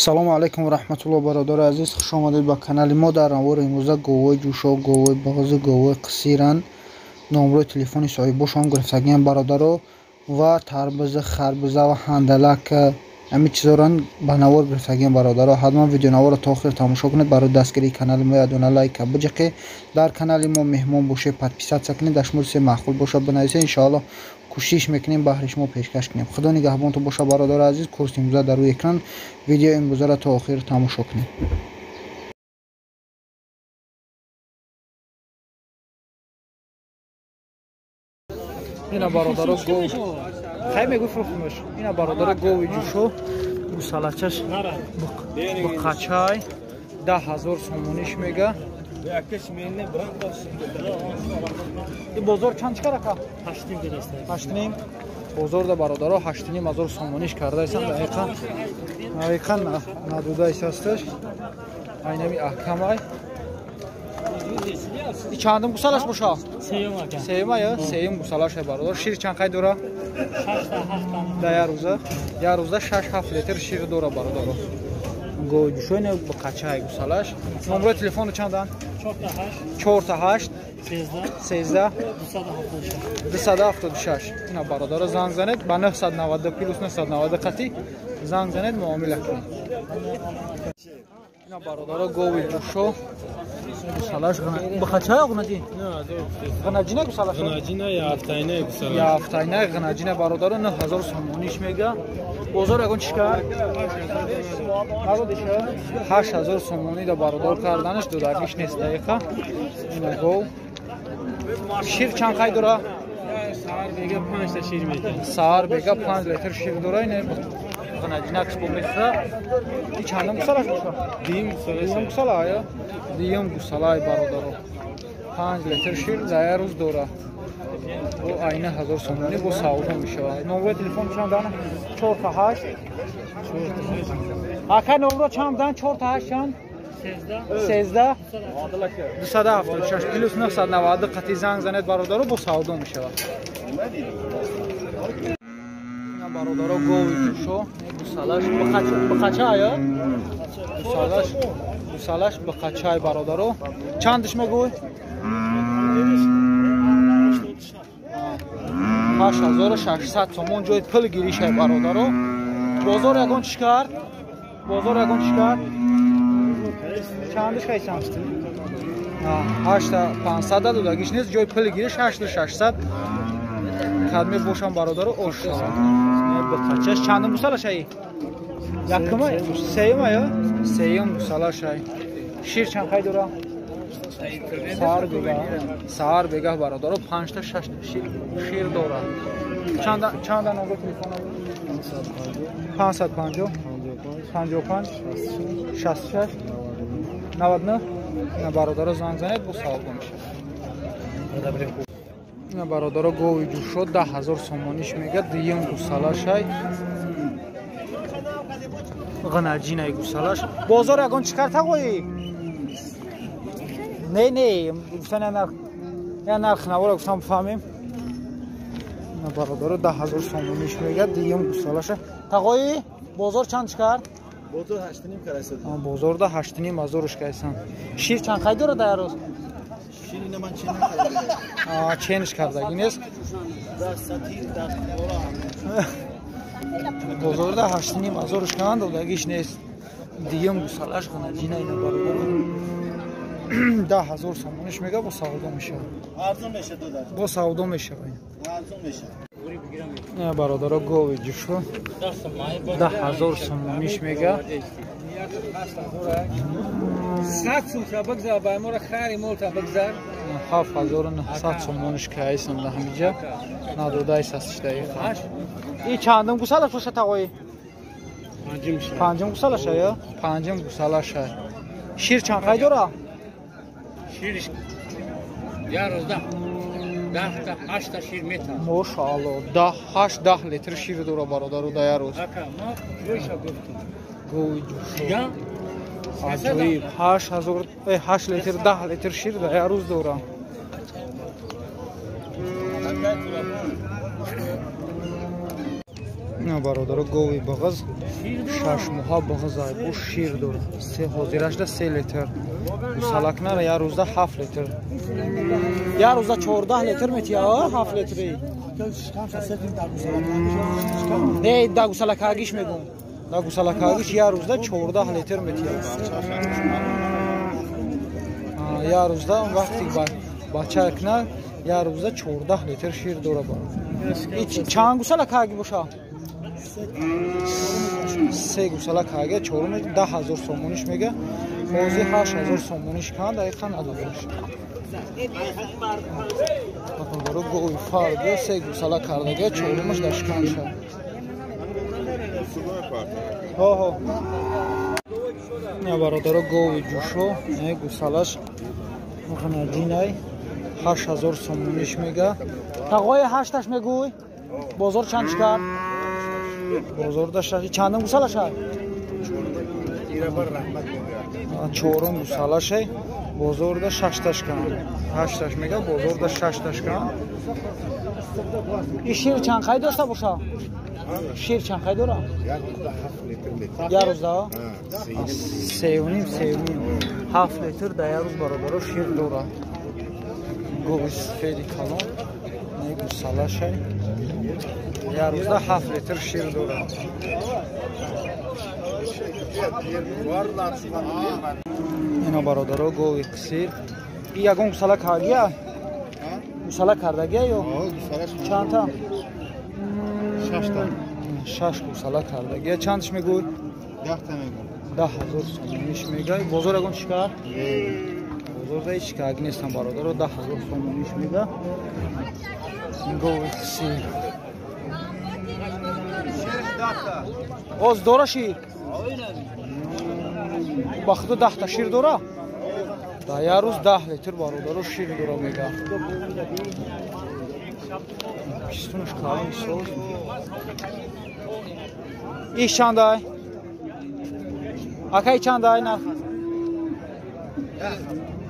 салому алайкум ва раҳматуллоҳ бародари азиз, хуш омадед ба канали мо. дар навори имрӯза говои ҷӯшо, говои боғзи, говои қисиран. номрои телефони соҳибошон гирифтагиам бародаро ва тарбуза, харбуза ва ҳандалак ҳамин чизоран ба навор гирифтагиам бародаро. ҳатман видеонаворро то охир тамошо кунед. барои дастгирии канали мо ядона лайка биҷиқед. дар канали мо меҳмон бошед, подписатсия кунед, дар шумори се маъқул бошад бинависед. иншоалло кӯшиш мекунем баҳри шумо пешкаш кунем. худо нигаҳбонтон бошад бародари азиз. курси имрӯза дар рӯи экран. видео имрӯзаро то охир тамошо кунем. ина бародаро гов хай мегӯ фурӯхтимаш. ина бародаро гови ҷӯшо гусалачаш бо қачай 10,000 сомониш мега. бозор чанд чикарака? 8,5 бозор да бародаро 8,500 сомониш кардаисан. дақиқан надудаисасташ айнами аҳкамай. чандум гусалаш боша? сеюм ая? сеюм гусалаш бародаро. шир чанд қай дора? да я рӯза 6-7 литр шир дора бародаро. гови ҷӯшои ба қачаи гусалаш. номрои телефону чандан? 48 13 276. ина бародаро занг занед ба 990 плюс 990 қати занг занед муомила кунед. ина бародаро гови ҷӯшо гусалаш ба қачаи гунаҷи? гунаҷина гусалаш? гунаҷина яфтайна гунаҷина бародаро 9,000 сомониш мега. бозор ягон чишкар? 8,000 сомонӣ да бародар карданаш дудагиш нест дақиқа. ина гов шир чанд қай дора? саҳар бега 5 литр шир дора. ина гунаҷинакс бомеса. и чандум гусалаш боша? дим гусала ая? дим гусалай бародаро 5 литр шир за я рӯз дора. бо айна 1000 сомонӣ бо савдо мешавад. номрои телефон чандан? 48 ака номро чандан? 48 чанд? 13 276 плюс 990 қати занг занед бародаро бо савдо мешавад. ина бародаро гови ҷӯшо гусалаш ба қача ая? гусалаш ба қачай бародаро чандиш мегӯй? 8600 сомон ҷои пул гиришай бародаро. бозор ягон чиш кард? чандиш кайсан? 8500 додагиш нест ҷои пул гириш 8600 кадме бошам бародаро. оша ба қачаш чандум гусалашай? якума сеюм ая? сеюм гусалашай. шир чанд қай дора? саҳар бега бародаро 5-6 шир дора. чанда номро телефона? 550 55 66 99. ина бародаро занг занед бо савдо мешавад. ина бародаро гови ҷӯшо 10,000 сомониш мега. диюм гусалашай ғанаҷинай гусалаш. бозор ягон чӣ кард тағои? не гуфтан я нарх навора гуфтам бифаҳмем. ина бародаро 10,000 сомониш мега. диюм гусалаша тағои бозор чанд чӣ кард? бозор 8,5 карайсад. бозор да 8,500 кайсан. шир чанд қай дора да ярӯз? шир ина ман чен накардам. чениш кардаги нест. бозор да 8,500 кан додагиш нест. диюм гусалаш ғанаҷина ина бародаро 10,000 сомониш мега бо савдо мешавад. арзон мешавад додар. бо савдо мешавад. арзон мешавад. ина бародаро гови ҷӯшо 10,000 сомониш мега. 7,900 сомониш кайсан да ҳамиҷа надодайсаст дақиқа. и чандум гусалаш боша тағои? панҷум гусалаш ая? панҷум гусалаша. шир чанд қай дора? шир я рӯза 10-8 шир метавад. мошаалло 8-10 литр шир дора бародаро да я рӯз. гови ҷӯшо аҷоиб 8 литр 10 литр шир да я рӯз дора. نه برادر گوی بغز شش ماه بغز ای بو شیر دور سه حاضرش ده 3 لیتر سالک نه یا روزه 7 لیتر یا روزه 14 لیتر میتیا 7 لیتری نه داگو سالکاگیش میگم داگو سالکاگیش یا روزه 14 لیتر میتیا یا روزه اون وقتی بچه کنه یا روزه 14 لیتر شیر دوره با چند گوساله کاگی باشه 3 گوساله کاگی 10,000 سومونیش میگه موزی 8,000 سومونیش کن دقیقا ندادش bakın برو گوی فرده 3 گوساله کردگه چورمش داشکن شد ها نه برادر گوی جوشو نه گوسالش مخنجینای 8,000 سومونیش میگه تقوی 8ش میگوی بازار چندش کرد بازار داشت چندم گوسالش هست چورم گوسالش هست بازار دا 6تش کرد 8تش میگه بازار دا 6تش کرد این شیر چند خیلی داشته باشه شیر چند خیلی داره یه روز دا 3.5 7 لیتر در یه روز برادر شیر داره گوش خیلی کلان نه گوسالش هست یه روز دا 7 لیتر شیر داره اینا برادر گوی کسیر این یکم گوساله کردگیه گوساله کردگیه یا چند تا 6 گوساله کردگیه چندش میگوی 10,000 سومونیش میگه بازار اگم چیکار بازار دا هیچ کاگ نیستم برادر 10,000 سومونیش میگه گوی کسیر اوز دوره شیر بخدا 10 تا شیر دوره در یه روز 10 لیتر برادر شیر دوره میگه پیستونش کاریم سوز ایش چند های؟ اکای چند های نرخ؟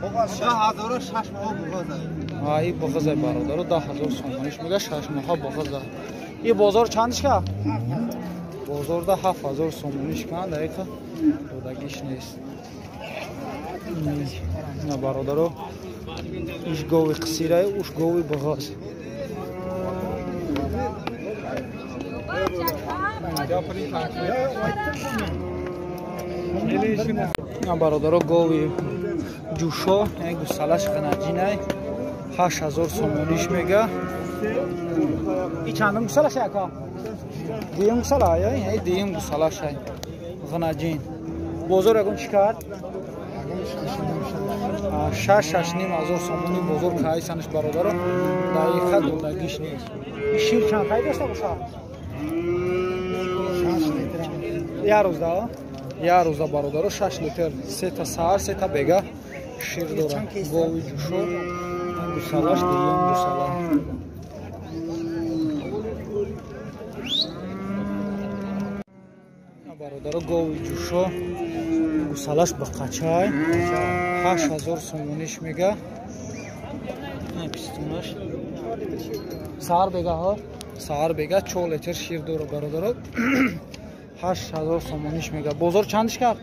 10,000 6 ماه بغزه ای بغزه برادر 10,000 سومونیش میگه 6 ماه بغزه این بازار چندش که؟ بازار دا 7,000 سومونیش کن دقیقا دودگیش نیست نه برادرو ایش گوی قصیره اوش گوی بغاز نه برادرو گوی جوشو نه گوسالش خنجینه 8,000 سومونیش میگه این چندم گوسالش یکا دیم گوساله های دیم گوسالش های غنجین بازار اگم چیکار 6,500 سومونی بازار خواهی سنش برادر دقیقا دودگیش نیست این شیر چند خواهی داشته باشه یه روز ده یه روز ده برادر 6 لیتر 3 تا سهر 3 تا بگه شیر داره گوی جوشو گوسالش دیم گوساله برادر گوی جوشو گوسالش با قچای 8,000 سومونیش میگه این پیستونش سهر بگه ها سهر بگه 4 لیتر شیر داره برادر 8,000 سومونیش میگه بازار چندش کرد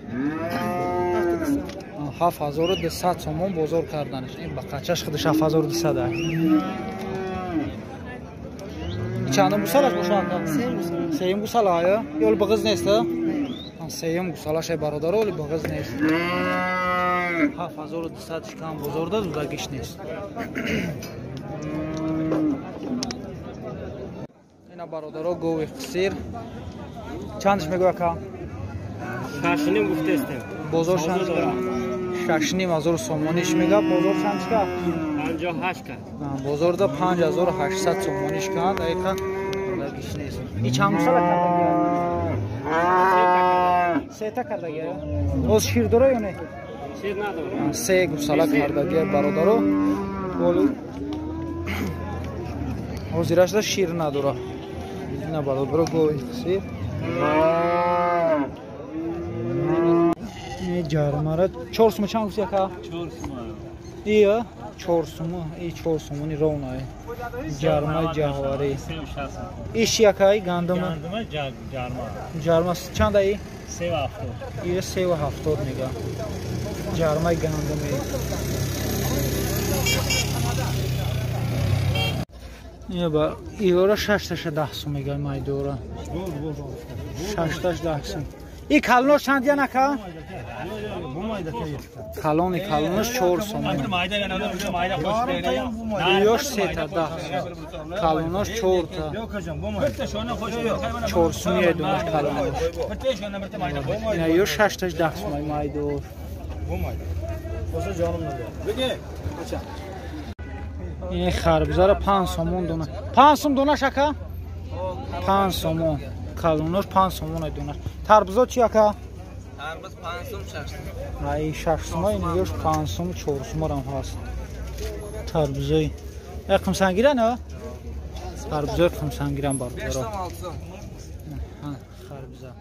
7,200 سومون بازار کردنش این با قچش خودش 7,200 چندم گوسالش باشه سیم گوساله های یول بغز نیست سیم گوسالش برادر ولی بغز نیست 7,200 شکم بازار ده دودگیش نیست اینا برادر گوی قصیر چندش میگوی که 6.5 گفته استم بازار چند 6,500 سومونیش میگه بازار چند که 58 کرد بازار ده 5,800 سومونیش که دقیقا دودگیش نیست این چند گوساله کردگیه 3 تا کردگیه اوز شیر داره یا نه شیر نداره 3 گوساله کردگیه برادرو ولی حاضرش ده شیر نداره نه برادر گوی قصیر این جرمه 4 سومه چند گفتی که 4 سومه ایه 4 سومه این 4 سومونی رونه Jarma cahvari. Sev şahsın. İş yakayı gandımı. Yandıma carma. Jarma çanda iyi. Sev hafta. İyi sev hafta nega. Jarma gandımı. İyi bak. İyi ora şaştaşa dahsın mega maydora. Şaştaş dahsın. İyi kalnoş çandiya naka? Kaloniş çor somu. Mayda yanında bir mayda koştu. Yoş seta dahsın. Kalnoş çorta. Yok hocam bu mayda. Şuna hoş. Çorsun yediniz kalnoş. Pırtı şuna bir mayda. Yine yoş şaştaş dahsın maydor. Bu mayda. Koşa canımla. Peki. این خربزه را 5 سومون دونه 5 سوم دونه شکا 5 سومون کالونش 5 سومون دونه تربوزا چی اکا Tarbuz 5 so'm şaştı. ay 6 سوم این یوش 5 سوم 4 سوم هم هست تربوزای یکم سنگیرن ها تربوزا یکم سنگیرن بار 5 so'm 6 so'm. ها خربزه